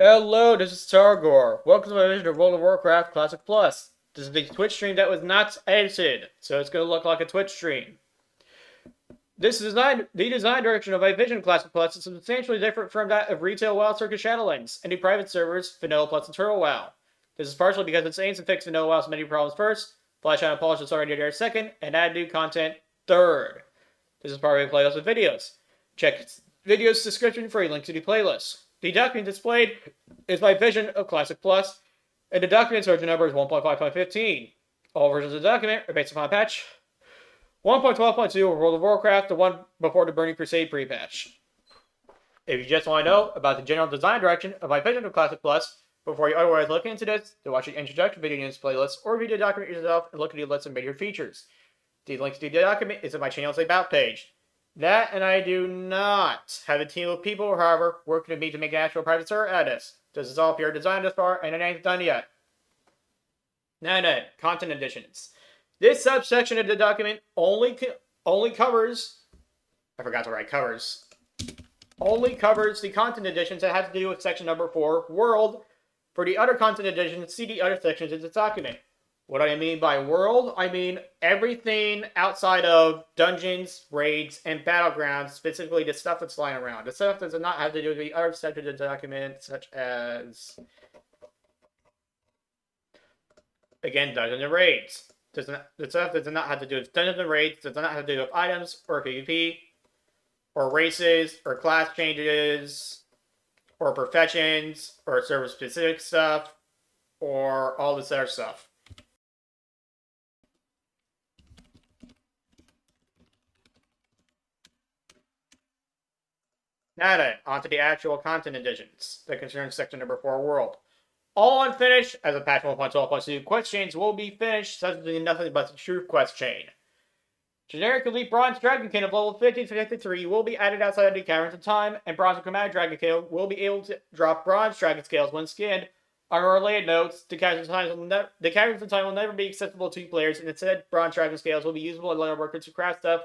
Hello, this is Tarregor. Welcome to my vision of World of Warcraft Classic Plus. This is the Twitch stream that was not edited, so it's going to look like a Twitch stream. The design direction of my vision of Classic Plus is substantially different from that of retail WoW Circus Shadowlands and the private servers Vanilla Plus and Turtle WoW. This is partially because it aims to fix Vanilla WoW's many problems first, flash out and polish its already there second, and add new content third. This is part of a playlist with videos. Check videos description for a link to the playlist. The document displayed is my vision of Classic Plus, and the document's version number is 1.5.15. All versions of the document are based upon patch 1.12.2 of World of Warcraft, the one before the Burning Crusade pre-patch. If you just want to know about the general design direction of my vision of Classic Plus, before you otherwise look into this, to watch the introduction video in this playlist, or read the document yourself and look at the list of major features. The link to the document is in my channel's About page. That and I do not have a team of people, however, working with me to make an actual private server out of this. This is all pure design thus far, and it ain't done yet. Now then, content additions. This subsection of the document only covers... I forgot to write covers. Only covers the content additions that have to do with section number 4, World. For the other content additions, see the other sections of this document. What I mean by world, I mean everything outside of dungeons, raids, and battlegrounds, specifically the stuff that's lying around. The stuff that does not have to do with the other sections of the document, such as, again, dungeons and raids. The stuff that does not have to do with dungeons and raids, does not have to do with items, or PvP, or races, or class changes, or professions, or server-specific stuff, or all this other stuff. Now then, onto the actual content additions that concern section number 4, World. All unfinished, as of patch 1.12.2, quest chains will be finished, such as nothing but the Truth quest chain. Generic Elite Bronze Dragonkin of level 50 to 53 will be added outside of the Caverns of Time, and Bronze and Chromatic Dragonkin will be able to drop Bronze Dragon Scales when skinned. On related notes, the Caverns of Time will never be accessible to players, and instead, Bronze Dragon Scales will be usable as leather workers to craft stuff.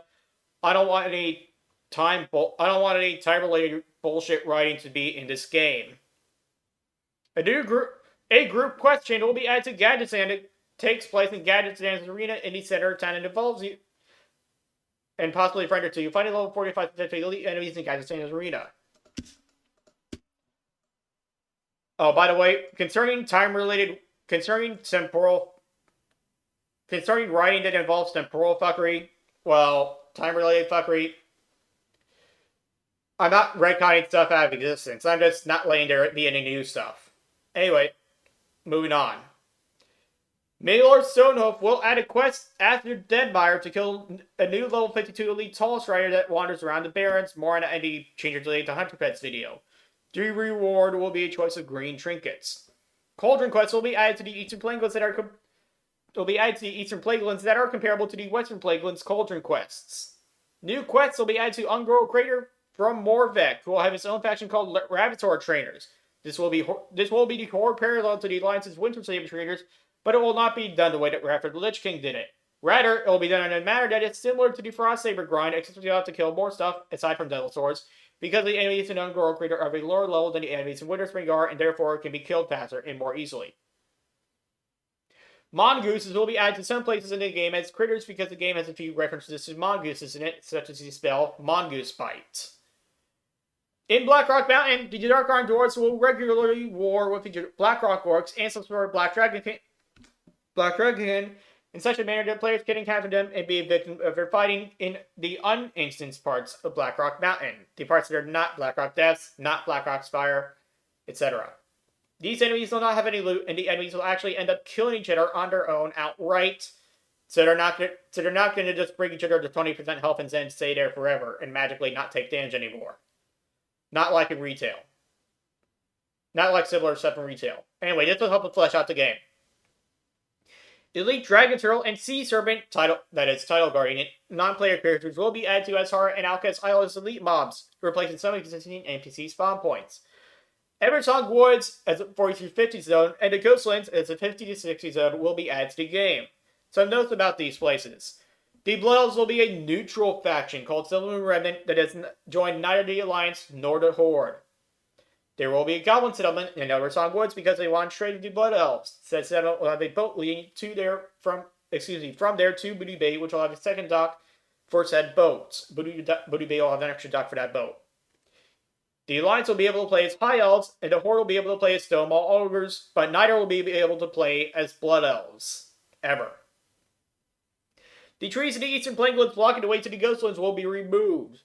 I don't want any time-related bullshit writing to be in this game. A group quest chain will be added to Gadget Stand. It takes place in Gadget Stand's arena in the center of town and involves you, and possibly a friend or two. Find level 45 to 50 elite enemies in Gadget Stand's arena. Oh, by the way, concerning writing that involves temporal fuckery, well, time-related fuckery, I'm not retconning stuff out of existence. I'm just not letting there be any new stuff. Anyway, moving on. Maylord Stonehoof will add a quest after Deadmire to kill a new level 52 elite tall strider that wanders around the Barrens, more on any changes related to Hunter Pets video. The reward will be a choice of green trinkets. Cauldron quests will be added to the Eastern Plaguelands that are comparable to the Western Plaguelands Cauldron quests. New quests will be added to Ungrow Crater from Morvek, who will have his own faction called Ravitour Trainers. This will be the Horde parallel to the Alliance's Winter Saber Trainers, but it will not be done the way that Raptor the Lich King did it. Rather, it will be done in a manner that is similar to the Frost Saber grind, except you have to kill more stuff, aside from Devil Swords, because the enemies in Ungrow Crater are of a lower level than the enemies in Winterspring are, and therefore can be killed faster and more easily. Mongooses will be added to some places in the game as critters because the game has a few references to mongooses in it, such as the spell Mongoose Bite. In Blackrock Mountain, the Dark Armed Dwarves will regularly war with the Blackrock Orcs and some sort of Black Dragonkin in such a manner that players can encounter them and be a victim of their fighting in the uninstanced parts of Blackrock Mountain. The parts that are not Blackrock Depths, not Blackrock Spire, etc. These enemies will not have any loot, and the enemies will actually end up killing each other on their own outright. So they're not going to just bring each other to 20% health and then stay there forever and magically not take damage anymore. Not like in retail. Not like similar stuff in retail. Anyway, this will help to flesh out the game. Elite Dragon Turtle and Sea Serpent, Title Guardian, non-player characters will be added to Azhar and Alcat's Isle as elite mobs, replacing some existing NPC spawn points. Eversong Woods as a 40 to 50 zone, and the Coastlands as a 50 to 60 zone will be added to the game. Some notes about these places. The Blood Elves will be a neutral faction called Silvermoon Remnant that has joined neither the Alliance nor the Horde. There will be a goblin settlement in Eldersong Woods because they want to trade with the Blood Elves. Said settlement will have a boat leading from there to Booty Bay, which will have a second dock for said boats. Booty Bay will have an extra dock for that boat. The Alliance will be able to play as High Elves, and the Horde will be able to play as Stonewall Ogres, but neither will be able to play as Blood Elves. Ever. The trees in the Eastern Plainlands blocking the way to the Ghostlands will be removed.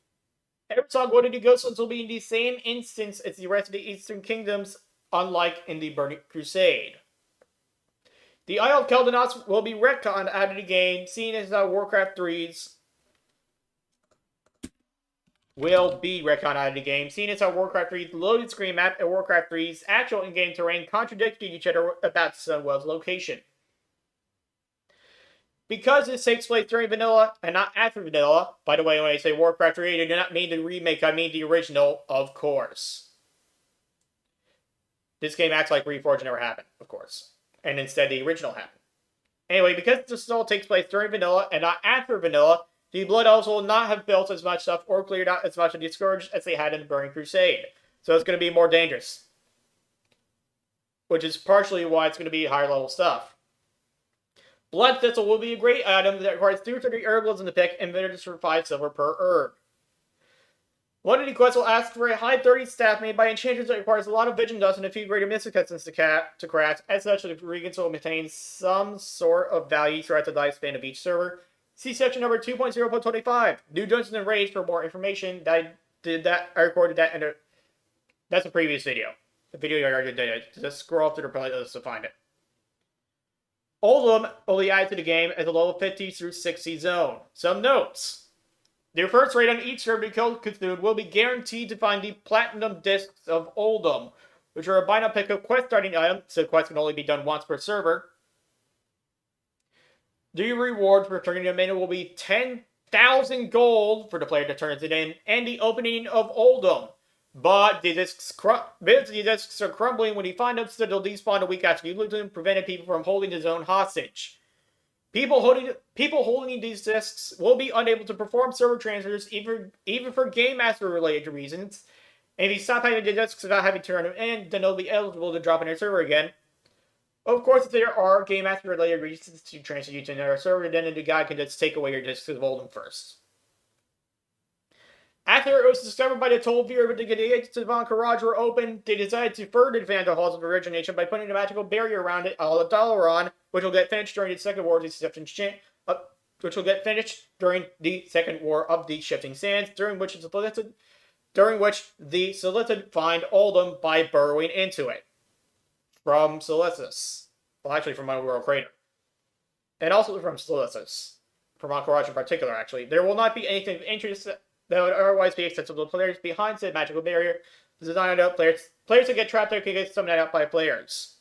Eversong Wood and the Ghostlands will be in the same instance as the rest of the Eastern Kingdoms, unlike in the Burning Crusade. The Isle of Keldanos will be retconned out of the game, seeing as how Warcraft 3's will be retconned out of the game, seeing as how Warcraft 3's loaded screen map and Warcraft 3's actual in-game terrain contradict each other about Sunwell's location. Because this takes place during vanilla and not after vanilla, by the way, when I say Warcraft 3, I do not mean the remake, I mean the original, of course. This game acts like Reforged never happened, of course. And instead the original happened. Anyway, because this all takes place during vanilla and not after vanilla, the Blood Elves will not have built as much stuff or cleared out as much of the Scourge as they had in the Burning Crusade. So it's going to be more dangerous. Which is partially why it's going to be higher level stuff. Blood Thistle will be a great item that requires 230 herbals in the pick and visitors for 5 silver per herb. One of the quests will ask for a high 30 staff made by enchanters that requires a lot of Vision Dust and a few greater Mystic Essence to craft. As such, the Regents will maintain some sort of value throughout the lifespan of each server. See section number 2.0.25. New Dungeons and Raids for more information. I recorded that in that's a previous video. The video I already did. Just scroll up to the playlist to find it. Oldham will be added to the game as a level 50 through 60 zone. Some notes. Their first raid on each server to kill Cthulhu will be guaranteed to find the Platinum Discs of Oldham, which are a buy now pick up quest starting item, so quests can only be done once per server. The reward for turning them in will be 10,000 gold for the player that turns it in, and the opening of Oldham. But the discs are crumbling when you find them, so they'll despawn a week after you lose them, preventing people from holding the zone hostage. People holding these discs will be unable to perform server transfers, even for Game Master related reasons. And if you stop having the discs without having to turn them in, then they'll be eligible to drop in your server again. Of course, if there are Game Master related reasons to transfer you to another server, then the guy can just take away your discs of Oldham first. After it was discovered by the Tol'vir that the gates to Von Karaj were open, they decided to further advance the Halls of Origination by putting a magical barrier around it, a la Dalaran, which will get finished during the Second War of the Shifting Sands, during which the Solicited find Oldham by burrowing into it. From Solicis. Well, actually from Underworld Crater. And also from Solicis. From Von Karaj in particular, actually. There will not be anything of interest that would otherwise be accessible to players behind said magical barrier. Designed out players that get trapped there can get summoned out by players.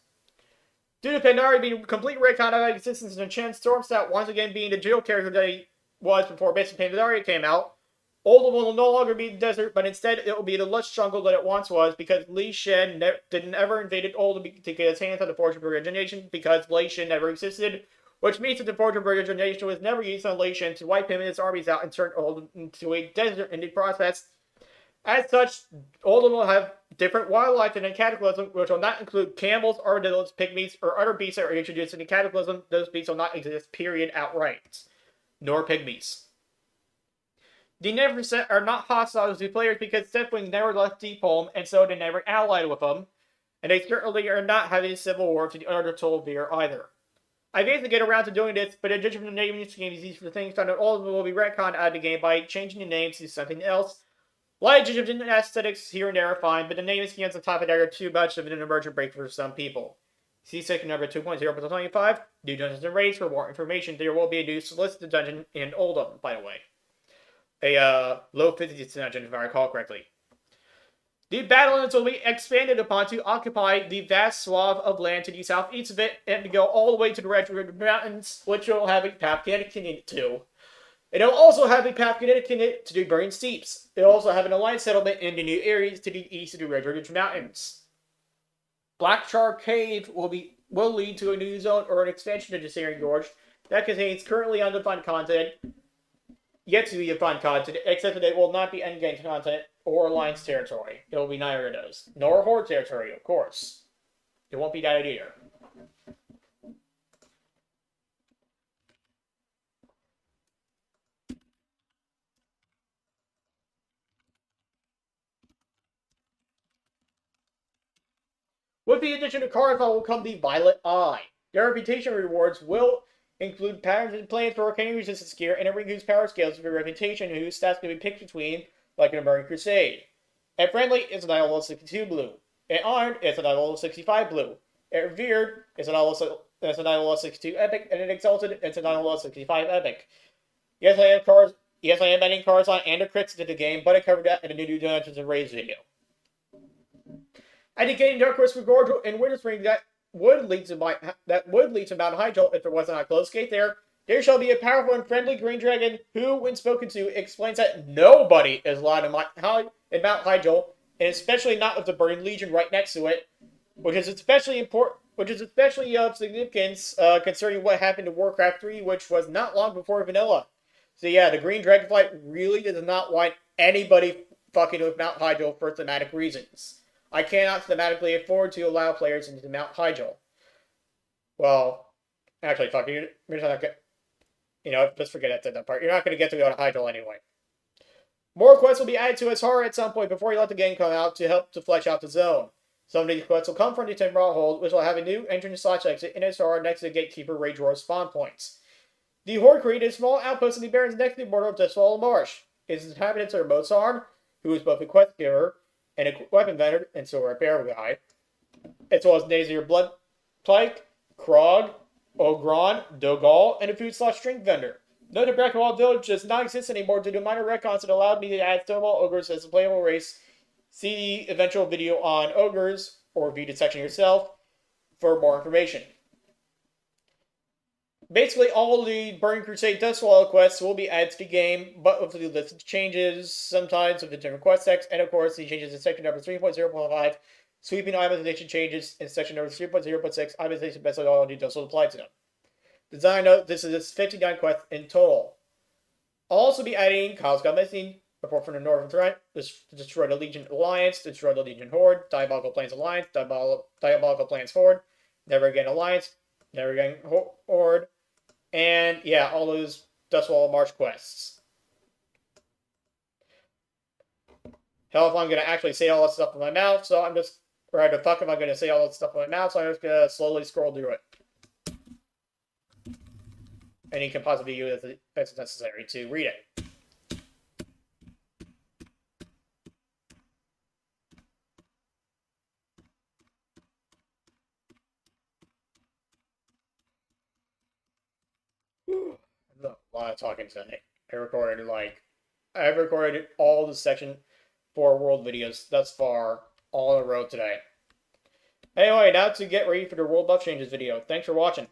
Due to Pandari being completely retconned out of existence and Chen Stormstout once again being the dual character that he was before Basic Pandari came out, Oldham will no longer be the desert, but instead it will be the lush jungle that it once was because Li Shen didn't ever invaded Oldham to get his hands on the Forge of Origination because Li Shen never existed, which means that the Forge of Origination was never used on Li Shen to wipe him and his armies out and turn Oldham into a desert in the process. As such, Oldham will have different wildlife in the Cataclysm, which will not include camels, armadillos, pygmies, or other beasts that are introduced in the Cataclysm. Those beasts will not exist, period, outright. Nor pygmies. The Neverset are not hostile to players because Deathwing never left Deep Home, and so they never allied with them. And they certainly are not having a civil war to the other Tol'vir either. I basically get around to doing this, but in addition to the naming this game is easy for things found that all of them will be retconned out of the game by changing the names to something else. Light Egyptian aesthetics here and there are fine, but the name is on the top of that are too much of an emergent break for some people. See section number 2.0.25, New Dungeons and Raids for more information. There will be a new solicited dungeon in Oldham, by the way. A low 50s dungeon, if I recall correctly. The battlelands will be expanded upon to occupy the vast swath of land to the southeast of it and to go all the way to the Red River Mountains, which will have a path connecting it to. It will also have a path connecting it to the Burning Steeps. It will also have an alliance settlement in the new areas to the east of the Red River Mountains. Blackchar Cave will lead to a new zone or an expansion of the Searing Gorge that contains currently undefined content, yet to be defined content, except that it will not be endgame content or Alliance territory. It will be neither of those. Nor Horde territory, of course. It won't be that either. With the addition of cards will come the Violet Eye. Their reputation rewards will include patterns and plans for arcane resistance gear, and it includes power scales with your reputation, whose stats can be picked between, like in a Burning Crusade. At friendly, it's an level 62 blue. At armed, it's an level 65 blue. At revered, it's an level 62 epic, and at exalted, it's an level 65 epic. Yes, I have cards. Yes, I am adding cards on and a crits to the game, but I covered that in a new Dungeons and Raids video. Indicating Dark Horse Regard and Winter Spring that would lead to Mount Hyjal if there wasn't a close gate there. There shall be a powerful and friendly green dragon who, when spoken to, explains that nobody is allowed in Mount Hyjal, and especially not with the Burning Legion right next to it, which is especially important. Which is especially of significance concerning what happened to Warcraft 3, which was not long before vanilla. So yeah, the Green Dragonflight really does not want anybody fucking with Mount Hyjal for thematic reasons. I cannot thematically afford to allow players into Mount Hyjal. Well, actually, fuck you. Just forget that part. You're not going to get to go to Hyjal anyway. More quests will be added to its horror at some point before you let the game come out to help to flesh out the zone. Some of these quests will come from the Temporal Hold, which will have a new entrance/exit in its horror next to the Gatekeeper Rage Roar spawn points. The Horde created a small outpost in the Barrens next to the border of Dustfall Marsh. Its inhabitants are Mozarn, who is both a quest giver and a weapon vendor, and so a bear guy, as well as Nazir Bloodpike, Krog, Ogron, Dogal, and a food/drink vendor. Note that Brackwall Village does not exist anymore due to minor retcons that allowed me to add Stonewall Ogres as a playable race. See the eventual video on Ogres, or view the section yourself, for more information. Basically, all the Burning Crusade Dustwall quests will be added to the game, but with the list of changes, sometimes with the different quest text, and of course, the changes in section number 3.0.5, sweeping itemization changes in section number 3.0.6, itemization methodology does not apply to them. Design note, this is 59 quests in total. I'll also be adding Kyle's Got Missing, Report from the Northern Threat, Destroy the Legion Alliance, Destroy the Legion Horde, Diabolical Plans Alliance, Diabolical Plans Horde, Never Again Alliance, Never Again Horde, and yeah, all those Dustwall March quests. Hell, if I'm going to actually say all that stuff in my mouth, so I'm just, or the fuck am I going to say all that stuff in my mouth, so I'm just going to slowly scroll through it. And you can possibly use it if it's necessary to read it. A lot of talking today. I've recorded all the Section 4 World videos thus far, all in a row today. Anyway, now to get ready for the World Buff Changes video. Thanks for watching.